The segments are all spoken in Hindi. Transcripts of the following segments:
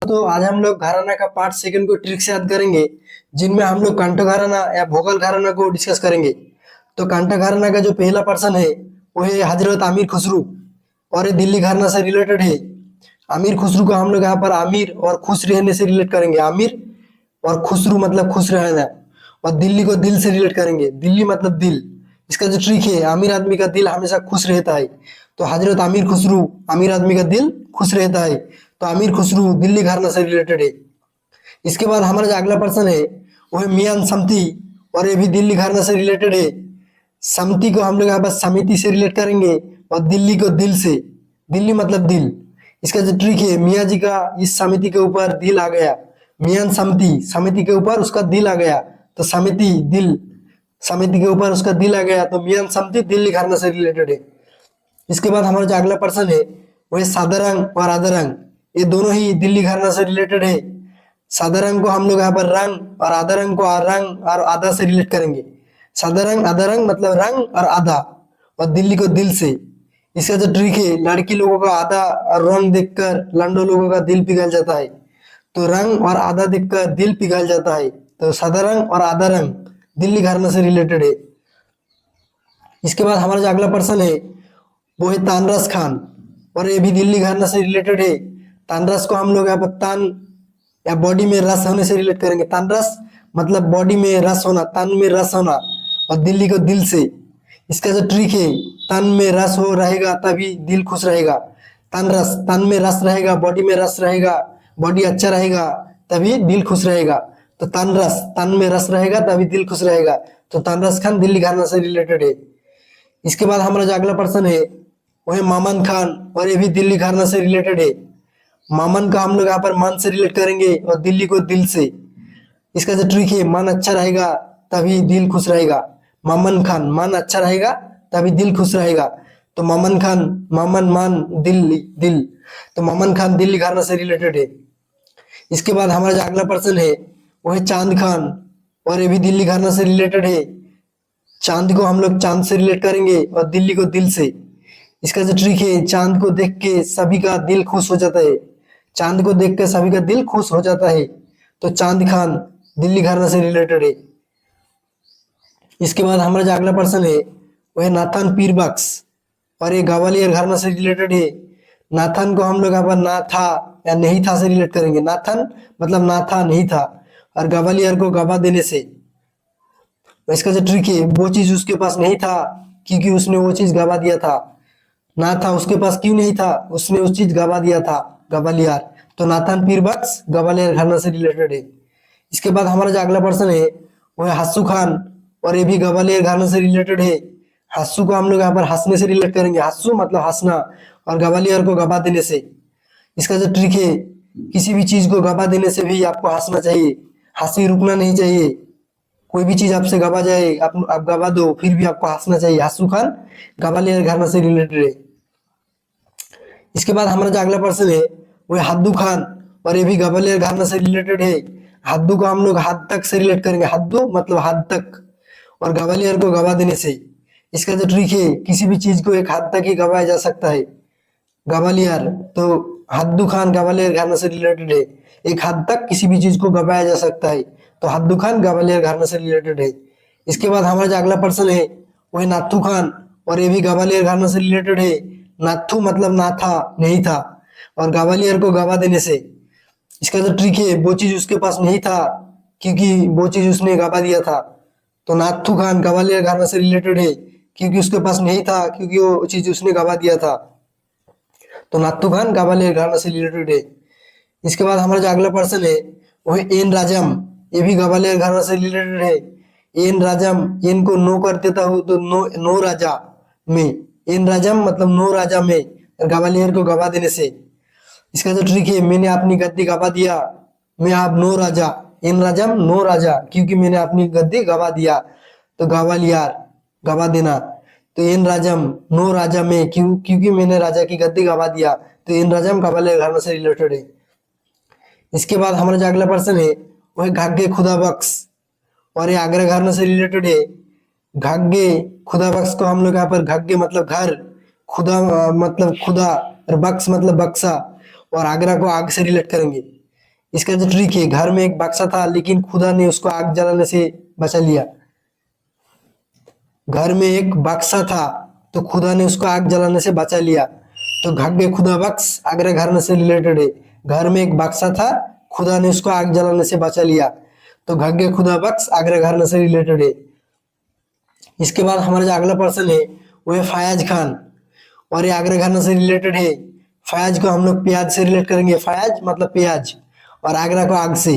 तो आज हम लोग घराना का पार्ट सेकंड को ट्रिक से याद करेंगे, जिनमें हम लोग कंठ घराना या भोगल घराना को डिस्कस करेंगे। तो कंठ घराना का जो पहला पर्सन है वो है हजरत आमिर खुसरू, और ये दिल्ली घराना से रिलेटेड है। आमिर खुसरू को हम लोग यहाँ पर आमिर और खुश रहने से रिलेट करेंगे। आमिर और खुसरू मतलब खुश रहना, और दिल्ली को दिल से रिलेट करेंगे। दिल्ली मतलब दिल। इसका जो ट्रिक है, आमिर आदमी का दिल हमेशा खुश रहता है, तो हजरत आमिर खुसरू, आमिर आदमी का दिल खुश रहता है, तो आमिर खुसरू दिल्ली घराना से रिलेटेड है। इसके बाद हमारा जो अगला पर्सन है वो है मियां समती, और ये भी दिल्ली घराना से रिलेटेड है। समती को हम लोग यहाँ पर समिति से रिलेट करेंगे, और दिल्ली को दिल से। दिल्ली मतलब दिल। इसका जो ट्रिक है, मियाँ जी का इस समिति के ऊपर दिल आ गया। मियां समती, समिति के ऊपर उसका दिल आ गया, तो समिति दिल, समिति के ऊपर उसका दिल आ गया, तो मियां समती दिल्ली घराना से रिलेटेड है। इसके बाद हमारा जो अगला पर्सन है वो है सादरंग और आदरंग। ये दोनों ही दिल्ली घराना से रिलेटेड है। सादरंग को हम लोग यहाँ पर रंग, और आदरंग को रंग और आधा से रिलेट करेंगे। सादरंग आदरंग मतलब रंग और आधा, और दिल्ली को दिल से। इसका जो ट्रिक है, लड़की लोगों का आधा और रंग देखकर लंडो लोगों का दिल पिघल जाता है, तो रंग और आधा देखकर दिल पिघल जाता है, तो सादरंग और आदरंग दिल्ली घराना से रिलेटेड है। इसके बाद हमारा जो अगला पर्सन है वो है तानरस खान, और ये भी दिल्ली घराना से रिलेटेड है। तानरस को हम लोग यहाँ पर तान या बॉडी में रस होने से रिलेट करेंगे। तानरस मतलब बॉडी में रस होना, तन में रस होना, और दिल्ली को दिल से। इसका जो ट्रिक है, तन में रस हो रहेगा तभी दिल खुश रहेगा। तन रस, तन में रस रहेगा, बॉडी में रस रहेगा, बॉडी अच्छा रहेगा तभी दिल खुश रहेगा। तो तन रस, तन में रस रहेगा तभी दिल खुश रहेगा, तो तानरस खान दिल्ली घराना से रिलेटेड है। इसके बाद हमारा जो अगला पर्सन है वो है मामन खान, और ये भी दिल्ली घराना से रिलेटेड है। मामन का हम लोग यहाँ पर मन से रिलेट करेंगे, और दिल्ली को दिल से। इसका जो ट्रिक है, मन अच्छा रहेगा तभी दिल खुश रहेगा। मामन खान, मन अच्छा रहेगा तभी दिल खुश रहेगा, तो मामन खान, मामन मान दिल दिल, तो मामन खान दिल्ली घराना से रिलेटेड है। इसके बाद हमारा जो अगला पर्सन है वो है चांद खान, और ये भी दिल्ली घराना से रिलेटेड है। चांद को हम लोग चांद से रिलेट करेंगे, और दिल्ली को दिल से। इसका जो ट्रिक है, चांद को देख के सभी का दिल खुश हो जाता है। चांद को देख के सभी का दिल खुश हो जाता है, तो चांद खान दिल्ली घराना से रिलेटेड है। इसके बाद हमारा जो अगला पर्सन है वो है नाथन पीर बख्श, और ये ग्वालियर घराना से रिलेटेड है। नाथन को हम लोग यहाँ पर ना था या नहीं था से रिलेट करेंगे। नाथन मतलब ना था, नहीं था, और ग्वालियर को गवा देने से। तो इसका जो ट्रिक है, वो चीज उसके पास नहीं था क्योंकि उसने वो चीज गवा दिया था। ना था उसके पास क्यों नहीं था, उसने उस चीज गवा दिया था, ग्वालियर। तो नाथन पीर बख्श ग्वालियर घराना से रिलेटेड है। इसके बाद हमारा जो अगला पर्सन है वो है हस्सू खान, और ये भी ग्वालियर घराना से रिलेटेड है। हस्सू को हम लोग यहाँ पर हंसने से रिलेट करेंगे। हस्सू मतलब हंसना, और ग्वालियर को गवा देने से। इसका जो ट्रिक है, किसी भी चीज को गवा देने से भी आपको हंसना चाहिए, हंसी रुकना नहीं चाहिए। कोई भी चीज आपसे गवा जाए, आप गवा दो, फिर भी आपको हंसना चाहिए। हस्सू खान ग्वालियर घराना से रिलेटेड है। इसके बाद हमारा जो अगला पर्सन है वो है हद्दू खान, और ये भी ग्वालियर घराना से रिलेटेड है। हद्दू को हम लोग हद तक से रिलेट करेंगे। हद्दू मतलब हद तक, और ग्वालियर को गवा देने से। इसका जो ट्रिक है, किसी भी चीज को एक हद तक ही गवाया जा सकता है। ग्वालियर, तो हद्दू खान ग्वालियर घराना से रिलेटेड है। एक हद तक किसी भी चीज को गवाया जा सकता है, तो हद्दू खान ग्वालियर घराना से रिलेटेड है। इसके बाद हमारा जो अगला पर्सन है वो है नाथू खान, और ये भी ग्वालियर घराना से रिलेटेड है। नाथू मतलब ना था, नहीं था, और ग्वालियर को गवा देने से। इसका जो ट्रिक है, वो चीज उसके पास नहीं था क्योंकि वो चीज उसने गवा दिया था, तो नाथू खान ग्वालियर घराना से रिलेटेड है। क्योंकि उसके पास नहीं था, क्योंकि वो चीज उसने गवा दिया था, तो नाथू खान ग्वालियर घराना से रिलेटेड है। इसके बाद हमारा जो अगला पर्सन है वो है एन राजम, ये भी ग्वालियर घराना से रिलेटेड है। एन राजम, एन को नो कर देता हूँ तो नो, नो राजा में। एन राजम मतलब नो राजा में, ग्वालियर को गवा देने से। इसका जो ट्रिक है, मैंने अपनी गद्दी गवा दिया, मैं आप नो राजा। एन राजम नो राजा, क्योंकि मैंने अपनी गद्दी गवा दिया, तो ग्वालियर गवा देना। तो एन राजम नो राजा में, क्योंकि मैंने राजा की गद्दी गवा दिया, तो एन राजम ग्वालियर घराना से रिलेटेड है। इसके बाद हमारा जो अगला पर्सन है वो है घागे खुदा बख्श, और ये आगरा घराना से रिलेटेड है। घागे खुदा बख्श को हम लोग यहाँ पर, घागे मतलब घर, खुदा मतलब खुदा, और बख्श मतलब बक्सा, और आगरा को आग से रिलेट करेंगे। इसका जो ट्रिक है, घर में एक बक्सा था लेकिन खुदा ने उसको आग जलाने से बचा लिया। घर में एक बक्सा था तो खुदा ने उसको आग जलाने से बचा लिया। तो घग्गे खुदा बख्श अगले घर से रिलेटेड है। घर में एक बक्सा था, खुदा ने उसको आग जलाने से बचा लिया। तो घग्गे खुदा बख्श अगले घर से रिलेटेड है। इसके बाद हमारा जो अगला पर्सन है वो है फयाज खान, और ये आगरा खाना से रिलेटेड है। फयाज को हम लोग प्याज से रिलेट करेंगे। फयाज मतलब प्याज, और आगरा को आग से।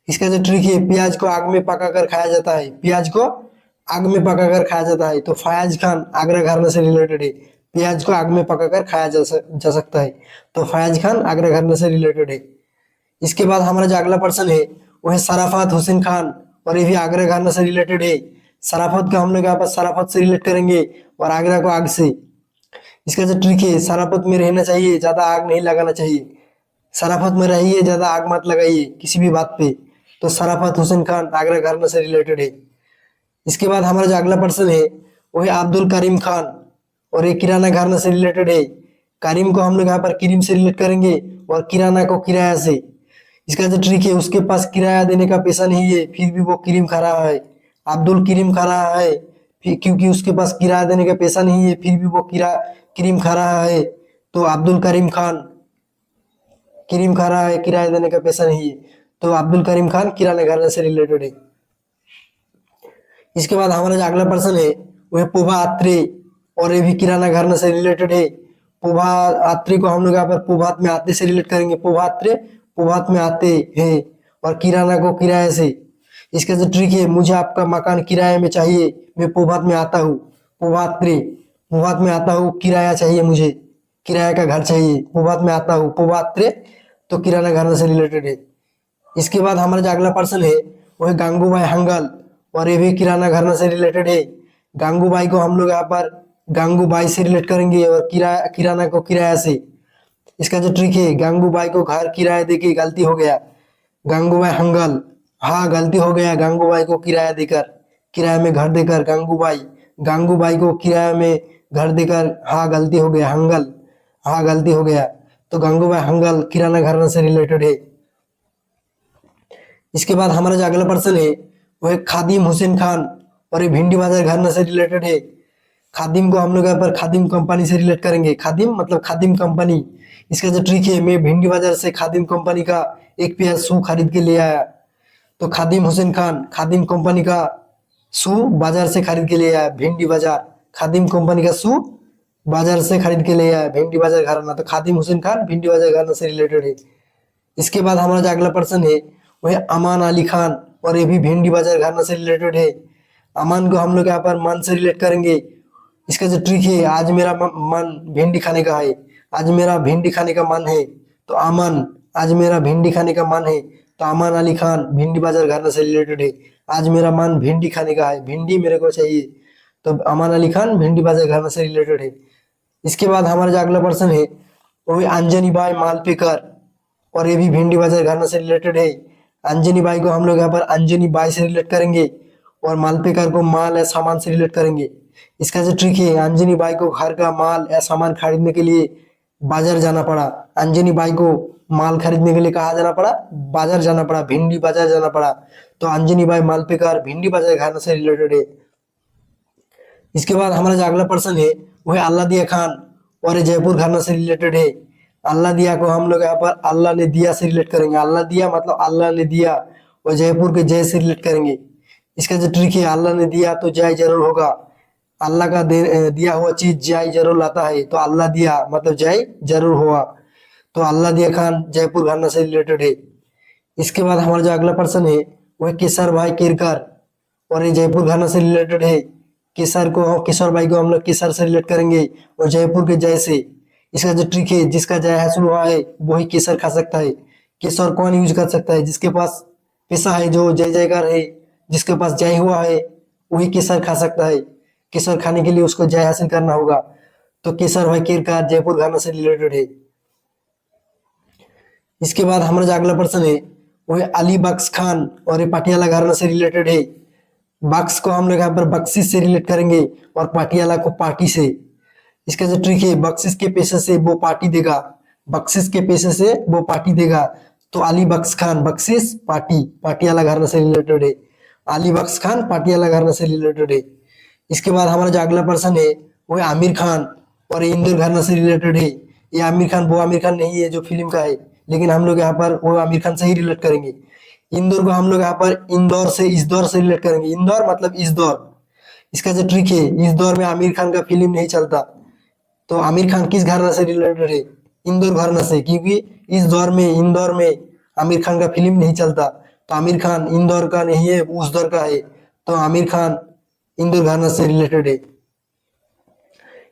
इसका जो ट्रिक है, प्याज को आग में पका कर खाया जाता है। प्याज को आग में पका कर खाया जाता है। तो फयाज खान आगरा घराना से रिलेटेड है। प्याज को आग में पका कर खाया जा सकता है। तो फयाज खान आगरा घराना से रिलेटेड है। इसके बाद हमारा जो अगला पर्सन है वो है सराफत हुसैन खान, और ये भी आगरा घराना से रिलेटेड है। सराफत को हम लोग यहाँ पर सराफत से रिलेट करेंगे, और आगरा को आग से। इसका जो ट्रिक है, सराफत में रहना चाहिए, ज्यादा आग नहीं लगाना चाहिए। सराफत में रहिए, ज्यादा आग मत लगाइए किसी भी बात पे। तो सराफत हुसैन खान आगरा घराना से रिलेटेड है। इसके बाद हमारा जो अगला पर्सन है वो है अब्दुल करीम खान, और ये किराना घराना से रिलेटेड है। करीम को हम लोग यहाँ पर करीम से रिलेट करेंगे, और किराना को किराया से। इसका जो ट्रिक है, उसके पास किराया देने का पैसा नहीं है फिर भी वो क्रीम खा रहा है। अब्दुल करीम खा रहा है क्योंकि उसके पास किराया देने का पैसा नहीं है फिर भी वो क्रीम खा रहा है। तो अब्दुल करीम खान क्रीम खा रहा है, किराया देने का पैसा नहीं है। तो अब्दुल करीम खान किराना घराना से रिलेटेड है। इसके बाद हमारा जो अगला पर्सन है वो है पोभा आत्रे, और ये भी किराना घराना से रिलेटेड है। पोभा आत्रे को हम लोग यहाँ पर पोभात में आते से रिलेट करेंगे। पोभा आत्रे पोभात में आते हैं, और किराना को किराए से। इसका जो ट्रिक है, मुझे आपका मकान किराए में चाहिए, मैं पोभात में आता हूँ। पोभात्रे पोभात में आता हूँ, किराया चाहिए मुझे, किराया का घर चाहिए। पोभात में आता हूँ, पोभात्रे तो किराना घराना से रिलेटेड है। इसके बाद हमारा जो अगला पर्सन है वो है गांगूबाई हंगल, और ये भी किराना घराना से रिलेटेड है। गांगूबाई को हम लोग यहाँ पर गांगूबाई से रिलेट करेंगे, और किराना को किराया से। इसका जो ट्रिक है, गांगूबाई को घर किराया देके गलती हो गया। गांगूबाई हंगल, हाँ गलती हो गया। गांगूबाई को किराया देकर, किराए में घर देकर, गांगूबाई को किराए में घर देकर, हाँ गलती हो गया। हंगल, हाँ गलती हो गया। तो गांगूबाई हंगल किराना घराना से रिलेटेड है। इसके बाद हमारा जो अगला पर्सन है वो है खादिम हुसैन खान, और ये भिंडी बाजार घराना से रिलेटेड है। खादिम को हम लोग यहाँ पर खादिम कंपनी से रिलेट करेंगे। खादिम मतलब खादिम कंपनी। इसका जो ट्रिक है, मैं भिंडी बाजार से खादिम कंपनी का एक पेयर शू खरीद के ले आया। तो खादिम हुसैन खान खादिम कंपनी का शू बाजार से खरीद के ले आया। भिंडी बाजार, खादिम कंपनी का शू बाजार से खरीद के ले आया, भिंडी बाजार घराना। तो खादिम हुसैन खान भिंडी बाजार घराना से रिलेटेड है। इसके बाद हमारा जो अगला पर्सन है वो है अमान अली खान, और ये भी भिंडी बाजार घराना से रिलेटेड है। अमान को हम लोग यहाँ पर मन से रिलेट करेंगे। इसका जो ट्रिक है, आज मेरा मन भिंडी खाने का है, आज मेरा भिंडी खाने का मन है। तो अमन, आज मेरा भिंडी खाने का मन है। तो अमान अली खान भिंडी बाजार घराना से रिलेटेड है। आज मेरा मन भिंडी खाने का है, भिंडी मेरे को चाहिए। तो अमान अली खान भिंडी बाजार घराना से रिलेटेड है। इसके बाद हमारा जो अगला पर्सन है वो है अंजनी बाई मालपेकर, और ये भी भिंडी बाजार घराना से रिलेटेड है। अंजनी बाई को हम लोग यहाँ पर अंजनी बाई से रिलेट करेंगे, और मालपेकर को माल या सामान से रिलेट करेंगे। इसका जो ट्रिक है, अंजनी बाई को घर का माल या सामान खरीदने के लिए बाजार जाना पड़ा। अंजनी बाई को माल खरीदने के लिए कहाँ जाना पड़ा? बाजार जाना पड़ा, भिंडी बाजार जाना पड़ा। तो अंजनी बाई मालपेकर भिंडी बाजार घराना से रिलेटेड है। इसके बाद हमारा जो अगला पर्सन है वो है अल्लादिया खान, और ये जयपुर घराना से रिलेटेड है। अल्लाह दिया को हम लोग यहाँ पर अल्लाह ने दिया से रिलेट करेंगे। अल्लाह दिया मतलब अल्लाह ने दिया, और जयपुर के जय से रिलेट करेंगे। इसका जो ट्रिक है, अल्लाह ने दिया तो जय जरूर होगा। अल्लाह का दिया हुआ चीज जय जरूर लाता है। तो अल्लाह दिया मतलब जय जरूर हुआ। तो अल्लाह दिया खान जयपुर घराना से रिलेटेड है। इसके बाद हमारा जो अगला पर्सन है वो है केसर भाई केरकर, और ये जयपुर घराना से रिलेटेड है। केसर भाई को हम लोग केसर से रिलेट करेंगे, और जयपुर के जय से। इसका जो ट्रिक है, जिसका जय हासिल हुआ है वही केसर खा सकता है। केसर कौन यूज कर सकता है? जिसके पास पैसा है, जो जय जयकार है, जिसके पास जय हुआ है वही केसर खा सकता है। केसर खाने के लिए उसको जय हासिल करना होगा। तो केसर भाई केरकर जयपुर घराना से रिलेटेड है। इसके बाद हमारा जो अगला पर्सन है वो है अली बख्श खान, और ये पटियाला घराना से रिलेटेड है। बख्श को हम लोग यहाँ पर बख्शिश से रिलेट करेंगे, और पटियाला को पार्टी से। इसका जो ट्रिक है, बख्शिश के पैसे से वो पार्टी देगा, बख्शिश के पैसे से वो पार्टी देगा। तो अली बख्श खान, बख्शिश पार्टी, पाटियाला घराना से रिलेटेड है। अली बख्श खान पाटियाला घराना से रिलेटेड है। इसके बाद हमारा जो अगला पर्सन है वो है आमिर खान, और ये इंदौर घराना से रिलेटेड है। ये आमिर खान वो आमिर खान नहीं है जो फिल्म का है, लेकिन हम लोग यहाँ पर वो आमिर खान से ही रिलेट करेंगे। इंदौर को हम लोग यहाँ पर इंदौर से इस दौर से रिलेट करेंगे। इंदौर मतलब इस दौर। इसका जो ट्रिक है, इस दौर में आमिर खान का फिल्म नहीं चलता। तो आमिर खान किस घराना से रिलेटेड है? इंदौर घराना से, क्योंकि इस दौर में इंदौर में आमिर खान का फिल्म नहीं चलता। तो आमिर खान इंदौर का नहीं है, उस दौर का है। तो आमिर खान इंदौर घराना से रिलेटेड है।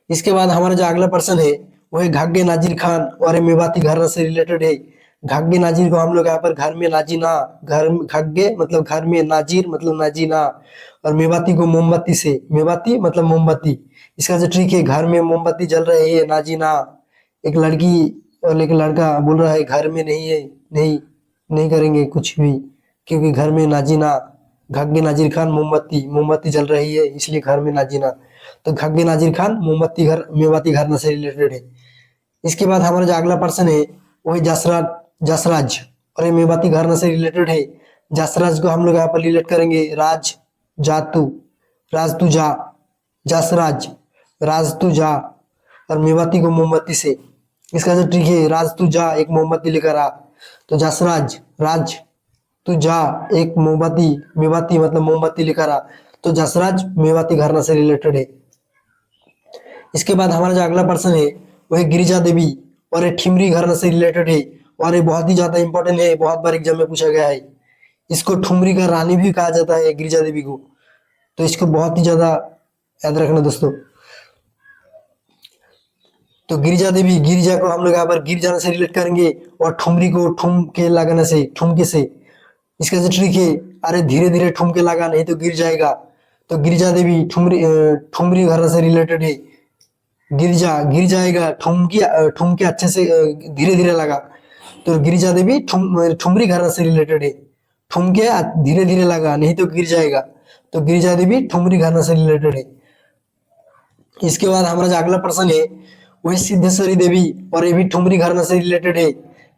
इसके बाद हमारा जो अगला पर्सन है वो है घाग्गे नाजिर खान, और ये मेवाती घराना से रिलेटेड है। घाग्गे नाजिर को हम लोग यहाँ पर घर में नाजीना, घर घाग्गे मतलब घर में, नाजिर मतलब नाजीना, और मेवाती को मोमबत्ती से, मेवाती मतलब मोमबत्ती। इसका जो ट्रिक है, घर में मोमबत्ती जल रही है, नाजीना। एक लड़की और एक लड़का बोल रहा है घर में नहीं है, नहीं नहीं करेंगे कुछ भी, क्योंकि घर में नाजीना। घाग्गे नाजिर खान मोमबत्ती, मोमबत्ती जल रही है इसलिए घर में नाजीना। तो घाग्गे नाजिर खान मोमबत्ती घर, मेवाती घराना से रिलेटेड है। इसके बाद हमारा जो अगला पर्सन है वो है जसराज, जसराज, और ये मेवाती घराना से रिलेटेड है। जसराज को हम लोग यहाँ पर रिलेट करेंगे राज जातू, राज तू जा, जसराज राज तू जा, और मेवाती को मोमबत्ती से। इसका जो ट्रिक है, राज तू जा एक मोमबत्ती लेकर आ। तो जसराज राज तू जा एक मोमबत्ती, मेवाती मतलब मोमबत्ती लेकर आ। तो जसराज मेवाती घराना से रिलेटेड है। इसके बाद हमारा जो अगला पर्सन है वो है गिरिजा देवी, और ये ठिमरी घराना से रिलेटेड है। और ये बहुत ही ज्यादा इंपॉर्टेंट है, बहुत बार एग्जाम में पूछा गया है। इसको ठुमरी का रानी भी कहा जाता है गिरिजा देवी को। तो इसको बहुत ही ज्यादा याद रखना दोस्तों। तो गिरिजा देवी, गिरिजा को हम लोग यहाँ पर गिर जाने से रिलेट करेंगे, और ठुमरी को ठुम के लगाने से, ठुमके से। इसका जो ट्रिक है, अरे धीरे धीरे ठुमके लगा नहीं तो गिर जाएगा। तो गिरिजा देवी ठुमरी, ठुमरी घराना से रिलेटेड है। गिरिजा गिर जाएगा, ठुमके अच्छे से धीरे धीरे लगा। तो गिरिजा देवी ठुमरी घराना से रिलेटेड है। ठुमके धीरे धीरे लगा नहीं तो गिर जाएगा। तो गिरिजा देवी ठुमरी घराना से रिलेटेड है। इसके बाद हमारा जो अगला पर्सन है वो है सिद्धेश्वरी देवी, और ये भी ठुमरी घराना से रिलेटेड है।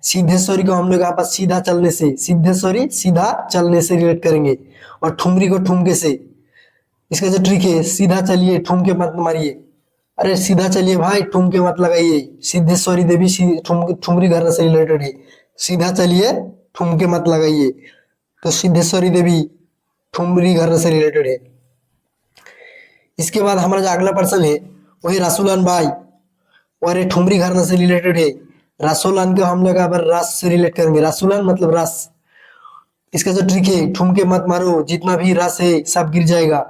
सिद्धेश्वरी को हम लोग यहाँ पर सीधा चलने से, सिद्धेश्वरी सीधा चलने से रिलेट करेंगे, और ठुमरी को ठुमके से। इसका जो ट्रिक है, सीधा चलिए ठुमके मत मारिए। अरे सीधा चलिए भाई, ठुमके मत लगाइए। सिद्धेश्वरी देवी ठुमरी घराना से रिलेटेड है। सीधा चलिए ठुमके मत लगाइए। तो सिद्धेश्वरी देवी ठुमरी घराना से रिलेटेड है। इसके बाद हमारा जो अगला पर्सन है वो है रसूलान बाई, और ये ठुमरी घराना से रिलेटेड है। रसूलान को हम लोग यहाँ पर रस से रिलेट करेंगे। रसूलान मतलब रस। इसका जो ट्रिक है, ठुमके मत मारो, जितना भी रस है सब गिर जाएगा।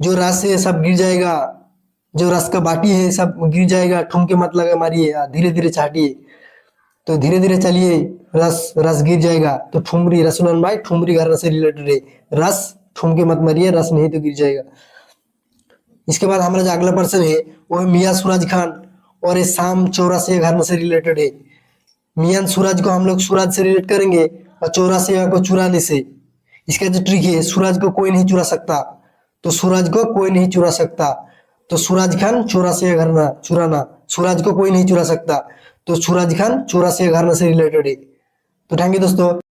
जो रस है सब गिर जाएगा, जो रस का बाटी है सब गिर जाएगा। ठुमके मत लगा मारिए, धीरे धीरे चाटिए। तो धीरे धीरे चलिए, रस रस गिर जाएगा। तो ठुमरी, रसूलान बाई ठुमरी घराना से रिलेटेड है। रस, ठुमके मत मारिए, रस नहीं तो गिर जाएगा। इसके बाद हमारा जो अगला पर्सन है वो है मियाँ सूरज खान, और ये शाम चौरासिया घराना से रिलेटेड है। मियाँ सूरज को हम लोग सूरज से रिलेट करेंगे, और चौरासिया को चुराने से। इसका जो ट्रिक है, सूरज को कोई नहीं चुरा सकता। तो सूरज को कोई नहीं चुरा सकता। तो सूरज खान चौरासिया घराना, चुराना, सूरज को कोई नहीं चुरा सकता। तो सूरज खान चौरासिया घराना से रिलेटेड है। तो थैंक यू दोस्तों।